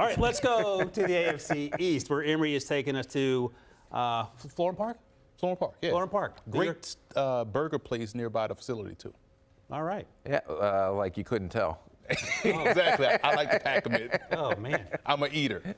All right, let's go to the AFC East, where Emory is taking us to Florham Park? Florham Park, yeah. Florham Park. Great burger place nearby the facility, too. All right. Yeah, like you couldn't tell. Exactly. I like to pack them in. Oh, man. I'm an eater.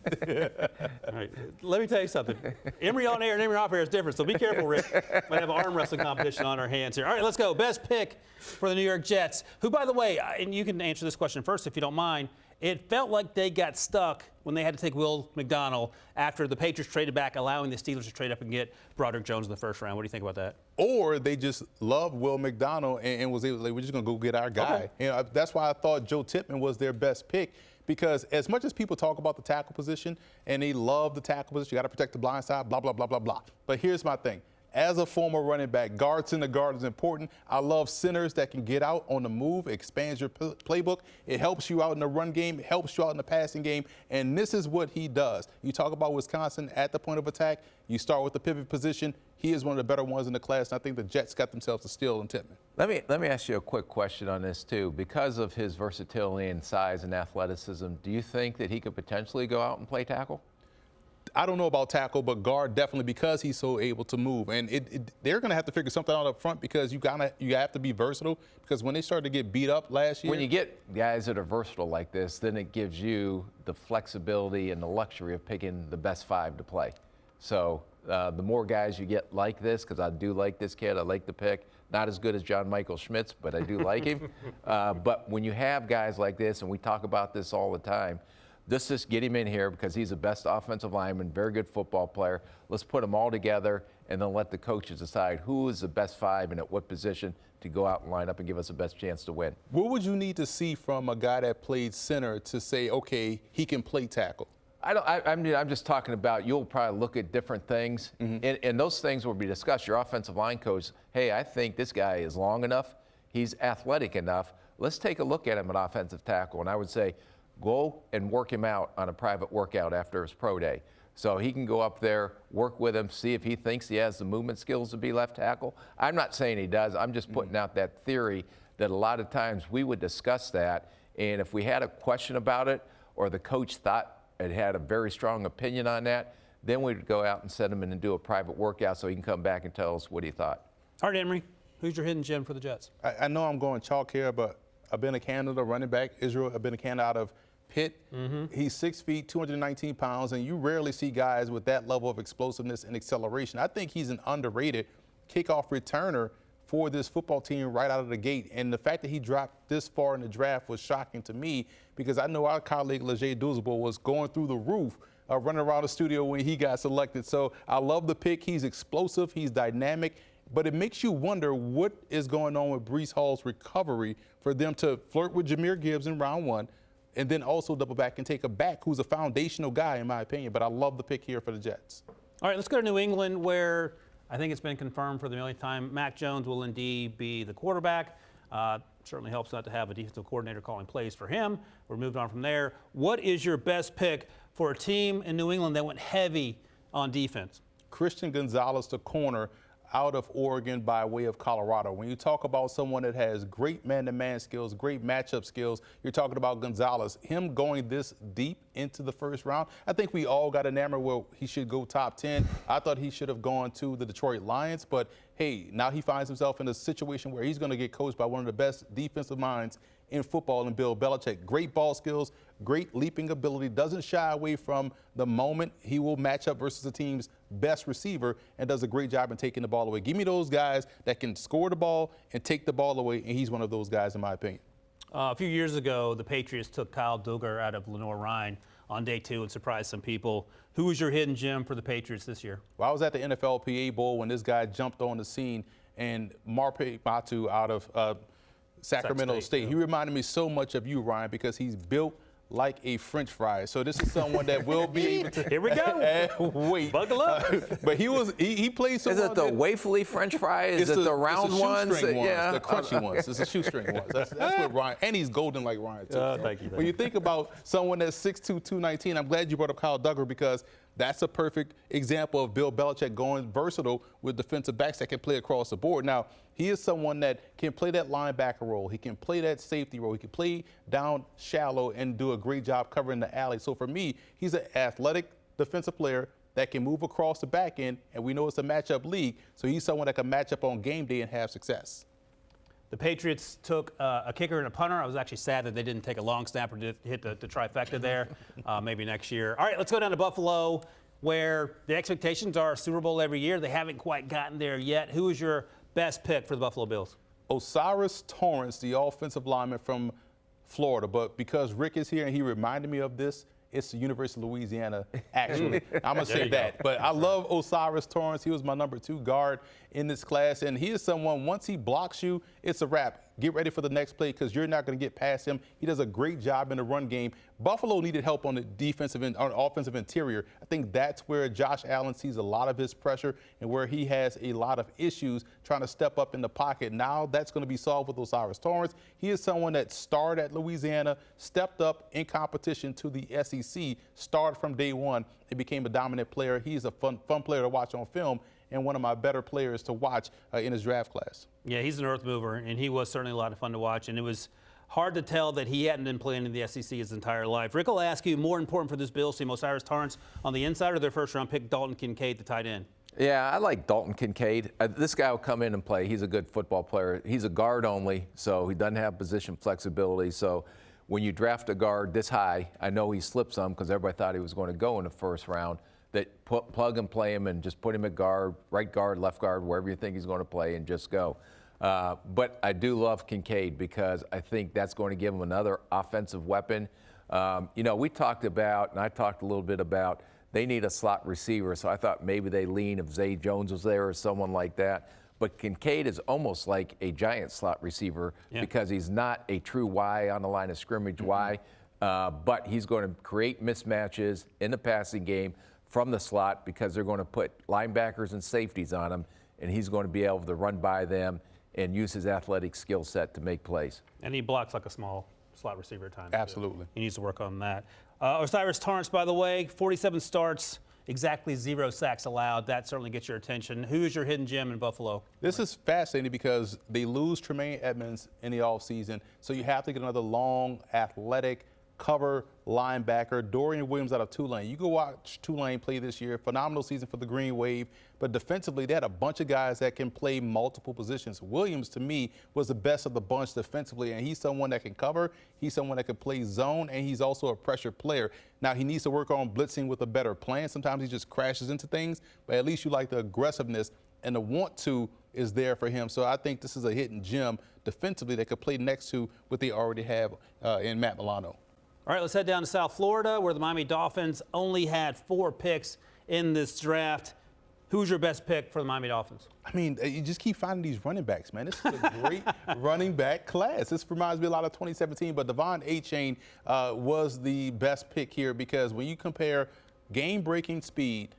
All right. Let me tell you something. Emory on air and Emory off air is different, so be careful, Rick. Might have an arm wrestling competition on our hands here. All right, let's go. Best pick for the New York Jets, who, by the way, and you can answer this question first if you don't mind, it felt like they got stuck when they had to take Will McDonald after the Patriots traded back, allowing the Steelers to trade up and get Broderick Jones in the first round. What do you think about that? Or they just loved Will McDonald and was able to, like, we're just going to go get our guy. Okay. You know, that's why I thought Joe Tippmann was their best pick, because as much as people talk about the tackle position and they love the tackle position, you got to protect the blind side, blah, blah, blah, blah, blah. But here's my thing. As a former running back, guards in the guard is important. I love centers that can get out on the move, expands your playbook. It helps you out in the run game. It helps you out in the passing game. And this is what he does. You talk about Wisconsin at the point of attack. You start with the pivot position. He is one of the better ones in the class. And I think the Jets got themselves a steal in Tippmann. Let me ask you a quick question on this, too. Because of his versatility and size and athleticism, do you think that he could potentially go out and play tackle? I don't know about tackle, but guard definitely, because he's so able to move. And they're going to have to figure something out up front, because you have to be versatile, because when they started to get beat up last year. When you get guys that are versatile like this, then it gives you the flexibility and the luxury of picking the best 5 to play. So the more guys you get like this, because I do like this kid, I like the pick. Not as good as John Michael Schmitz, but I do like him. But when you have guys like this, and we talk about this all the time, just get him in here because he's the best offensive lineman, very good football player. Let's put them all together and then let the coaches decide who is the best 5 and at what position to go out and line up and give us the best chance to win. What would you need to see from a guy that played center to say, okay, he can play tackle? I'm just talking about, you'll probably look at different things, and those things will be discussed. Your offensive line coach, hey, I think this guy is long enough, he's athletic enough. Let's take a look at him at offensive tackle. And I would say, go and work him out on a private workout after his pro day. So he can go up there, work with him, see if he thinks he has the movement skills to be left tackle. I'm not saying he does. I'm just putting out that theory that a lot of times we would discuss that. And if we had a question about it, or the coach thought it had a very strong opinion on that, then we'd go out and send him in and do a private workout so he can come back and tell us what he thought. All right, Emory, who's your hidden gem for the Jets? I know I'm going chalk here, but I've been a Canada running back, Israel. I've been a Canada out of Pitt. He's 6 feet, 219 pounds, and you rarely see guys with that level of explosiveness and acceleration. I think he's an underrated kickoff returner for this football team right out of the gate. And the fact that he dropped this far in the draft was shocking to me, because I know our colleague Leger Douzable was going through the roof running around the studio when he got selected. So I love the pick. He's explosive. He's dynamic. But it makes you wonder what is going on with Breece Hall's recovery for them to flirt with Jahmyr Gibbs in round 1 and then also double back and take a back who's a foundational guy, in my opinion. But I love the pick here for the Jets. All right, let's go to New England, where I think it's been confirmed for the millionth time Mac Jones will indeed be the quarterback. Certainly helps not to have a defensive coordinator calling plays for him. We're moved on from there. What is your best pick for a team in New England that went heavy on defense? Christian Gonzalez, the corner, out of Oregon by way of Colorado. When you talk about someone that has great man-to-man skills, great matchup skills, you're talking about Gonzalez. Him going this deep into the first round, I think we all got enamored where he should go top 10. I thought he should have gone to the Detroit Lions, but hey, now he finds himself in a situation where he's going to get coached by one of the best defensive minds in football in Bill Belichick. Great ball skills, great leaping ability, doesn't shy away from the moment. He will match up versus the team's best receiver and does a great job in taking the ball away. Give me those guys that can score the ball and take the ball away, and he's one of those guys in my opinion. A few years ago, the Patriots took Kyle Duggar out of Lenore-Ryan on day 2 and surprised some people. Who was your hidden gem for the Patriots this year? Well, I was at the NFLPA Bowl when this guy jumped on the scene, and Marpe Matu out of Sacramento State. He reminded me so much of you, Ryan, because he's built like a French fry. So this is someone that will be able to. Here we go. Wait. Buckle up. But he played so well. Is it the waferly French fry? Is it the round ones? Yeah. The crunchy ones. It's the shoestring ones. That's what Ryan. And he's golden like Ryan, too. Thank you. When you think about someone that's 6'2", 219, I'm glad you brought up Kyle Duggar, because That's a perfect example of Bill Belichick going versatile with defensive backs that can play across the board. Now, he is someone that can play that linebacker role. He can play that safety role. He can play down shallow and do a great job covering the alley. So for me, he's an athletic defensive player that can move across the back end, and we know it's a matchup league, so he's someone that can match up on game day and have success. The Patriots took a kicker and a punter. I was actually sad that they didn't take a long snapper to hit the trifecta there. Maybe next year. All right, let's go down to Buffalo, where the expectations are a Super Bowl every year. They haven't quite gotten there yet. Who is your best pick for the Buffalo Bills? Osiris Torrance, the offensive lineman from Florida. But because Rick is here and he reminded me of this, it's the University of Louisiana, actually. I'm going to say that. But I love Osiris Torrance. He was my number 2 guard in this class. And he is someone, once he blocks you, it's a wrap. Get ready for the next play because you're not going to get past him. He does a great job in the run game. Buffalo needed help on the offensive interior. I think that's where Josh Allen sees a lot of his pressure and where he has a lot of issues trying to step up in the pocket. Now that's going to be solved with Osiris Torrance. He is someone that started at Louisiana, stepped up in competition to the SEC, started from day one, and became a dominant player. He's a fun player to watch on film and one of my better players to watch in his draft class. Yeah, he's an earth mover, and he was certainly a lot of fun to watch. And it was hard to tell that he hadn't been playing in the SEC his entire life. Rick will ask you, more important for this Bills team, Osiris Torrance on the inside or their first-round pick, Dalton Kincaid, the tight end? Yeah, I like Dalton Kincaid. This guy will come in and play. He's a good football player. He's a guard only, so he doesn't have position flexibility. So when you draft a guard this high, I know he slipped some because everybody thought he was going to go in the first round, that plug and play him and just put him at guard, right guard, left guard, wherever you think he's going to play, and just go. But I do love Kincaid because I think that's going to give him another offensive weapon. We talked about, and I talked a little bit about, they need a slot receiver, so I thought maybe they lean if Zay Jones was there or someone like that. But Kincaid is almost like a giant slot receiver because he's not a true Y on the line of scrimmage Y, but he's going to create mismatches in the passing game from the slot because they're going to put linebackers and safeties on him, and he's going to be able to run by them and use his athletic skill set to make plays. And he blocks like a small slot receiver at times. Absolutely. He needs to work on that. Osiris Torrance, by the way, 47 starts, exactly 0 sacks allowed. That certainly gets your attention. Who is your hidden gem in Buffalo? This is fascinating because they lose Tremaine Edmonds in the offseason, so you have to get another long, athletic, cover linebacker. Dorian Williams out of Tulane. You go watch Tulane play this year. Phenomenal season for the Green Wave. But defensively, they had a bunch of guys that can play multiple positions. Williams, to me, was the best of the bunch defensively, and he's someone that can cover. He's someone that can play zone, and he's also a pressure player. Now, he needs to work on blitzing with a better plan. Sometimes he just crashes into things, but at least you like the aggressiveness and the want to is there for him. So I think this is a hidden gem defensively that could play next to what they already have in Matt Milano. All right, let's head down to South Florida, where the Miami Dolphins only had 4 picks in this draft. Who's your best pick for the Miami Dolphins? I mean, you just keep finding these running backs, man. This is a great running back class. This reminds me a lot of 2017, but Devon Achane was the best pick here because when you compare game-breaking speed,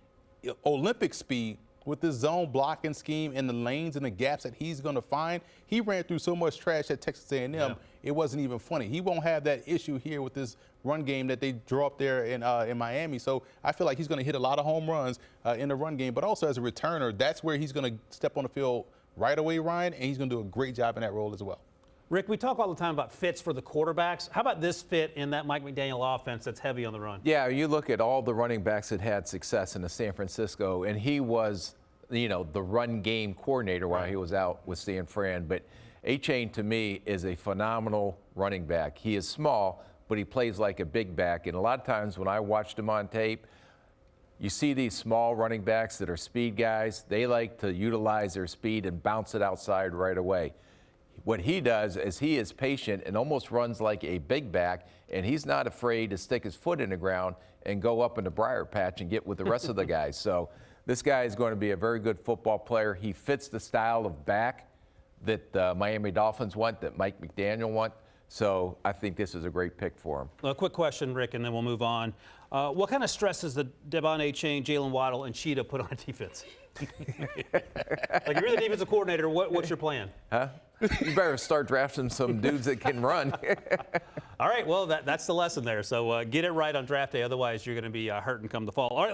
Olympic speed, with this zone blocking scheme and the lanes and the gaps that he's going to find, he ran through so much trash at Texas A&M, it wasn't even funny. He won't have that issue here with this run game that they draw up there in Miami. So I feel like he's going to hit a lot of home runs in the run game, but also as a returner, that's where he's going to step on the field right away, Ryan, and he's going to do a great job in that role as well. Rick, we talk all the time about fits for the quarterbacks. How about this fit in that Mike McDaniel offense that's heavy on the run? Yeah, you look at all the running backs that had success in the San Francisco, and he was, the run game coordinator while he was out with San Fran. But Achane, to me, is a phenomenal running back. He is small, but he plays like a big back. And a lot of times when I watched him on tape, you see these small running backs that are speed guys. They like to utilize their speed and bounce it outside right away. What he does is he is patient and almost runs like a big back, and he's not afraid to stick his foot in the ground and go up in the briar patch and get with the rest of the guys. So this guy is going to be a very good football player. He fits the style of back that the Miami Dolphins want, that Mike McDaniel want. So I think this is a great pick for him. A quick question, Rick, and then we'll move on. What kind of stress does the Devon Achane, Jalen Waddle, and Cheetah put on defense? Like, you're the defensive coordinator. What's your plan? Huh? You better start drafting some dudes that can run. All right, well, that's the lesson there. So get it right on draft day. Otherwise, you're going to be hurting come the fall. All right.